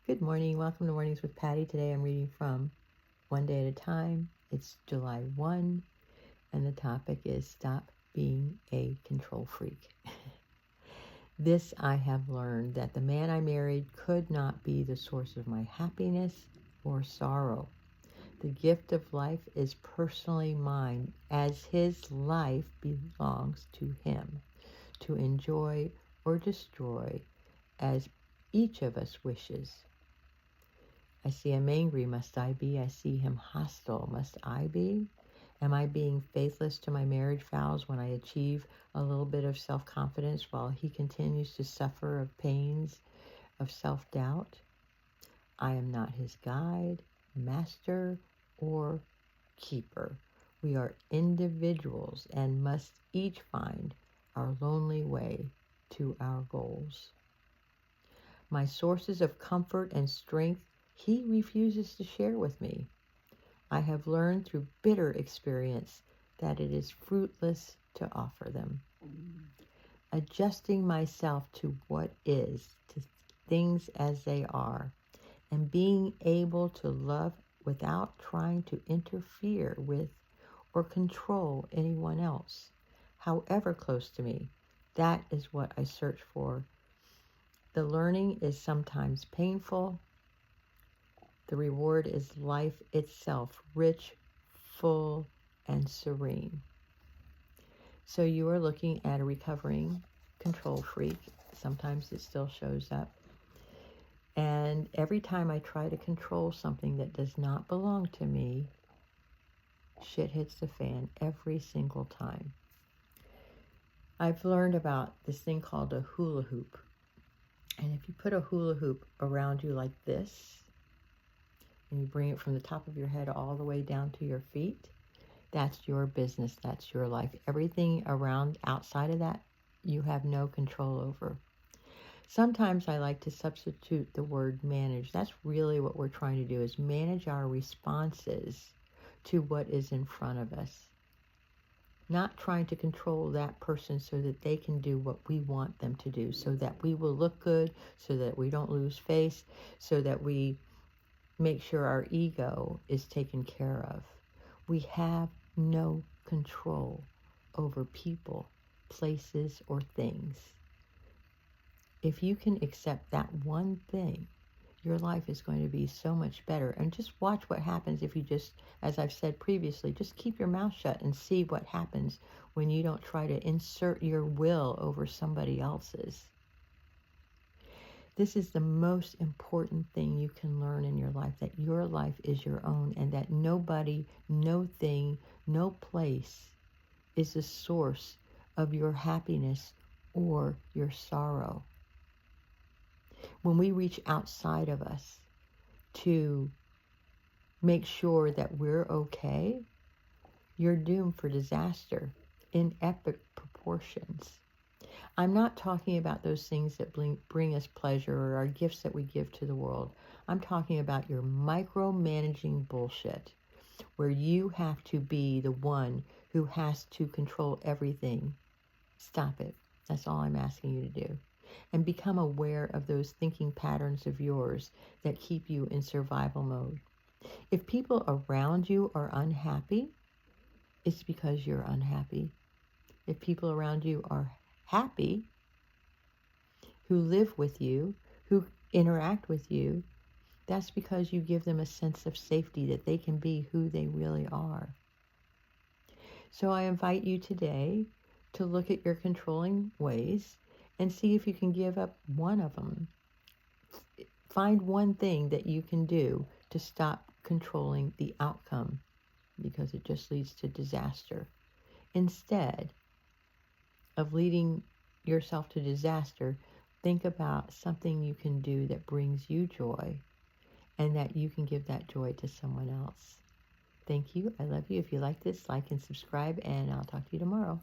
Good morning. Welcome to Mornings with Patty. Today I'm reading from One Day at a Time. It's July 1, and the topic is Stop Being a Control Freak. This I have learned, that the man I married could not be the source of my happiness or sorrow. The gift of life is personally mine, as his life belongs to him, to enjoy or destroy as each of us wishes. I see him angry, must I be? I see him hostile, must I be? Am I being faithless to my marriage vows when I achieve a little bit of self-confidence while he continues to suffer of pains of self-doubt? I am not his guide, master, or keeper. We are individuals and must each find our lonely way to our goals. My sources of comfort and strength he refuses to share with me. I have learned through bitter experience that it is fruitless to offer them. Adjusting myself to what is, to things as they are, and being able to love without trying to interfere with or control anyone else, however close to me, that is what I search for. The learning is sometimes painful. The reward is life itself, rich, full, and serene. So you are looking at a recovering control freak. Sometimes it still shows up. And every time I try to control something that does not belong to me, shit hits the fan every single time. I've learned about this thing called a hula hoop. And if you put a hula hoop around you like this, and you bring it from the top of your head all the way down to your feet, that's your business, that's your life. Everything around outside of that, you have no control over. Sometimes I like to substitute the word manage. That's really what we're trying to do, is manage our responses to what is in front of us. Not trying to control that person so that they can do what we want them to do, so that we will look good, so that we don't lose face, so that we make sure our ego is taken care of. We have no control over people, places, or things. If you can accept that one thing, your life is going to be so much better. And just watch what happens if you just, as I've said previously, just keep your mouth shut and see what happens when you don't try to insert your will over somebody else's. This is the most important thing you can learn in your life, that your life is your own, and that nobody, no thing, no place is the source of your happiness or your sorrow. When we reach outside of us to make sure that we're okay, you're doomed for disaster in epic proportions. I'm not talking about those things that bring us pleasure or our gifts that we give to the world. I'm talking about your micromanaging bullshit, where you have to be the one who has to control everything. Stop it. That's all I'm asking you to do. And become aware of those thinking patterns of yours that keep you in survival mode. If people around you are unhappy, it's because you're unhappy. If people around you are happy, who live with you, who interact with you, that's because you give them a sense of safety, that they can be who they really are. So I invite you today to look at your controlling ways and see if you can give up one of them. Find one thing that you can do to stop controlling the outcome, because it just leads to disaster. Instead of leading yourself to disaster, think about something you can do that brings you joy, and that you can give that joy to someone else. Thank you. I love you. If you like this, like and subscribe, and I'll talk to you tomorrow.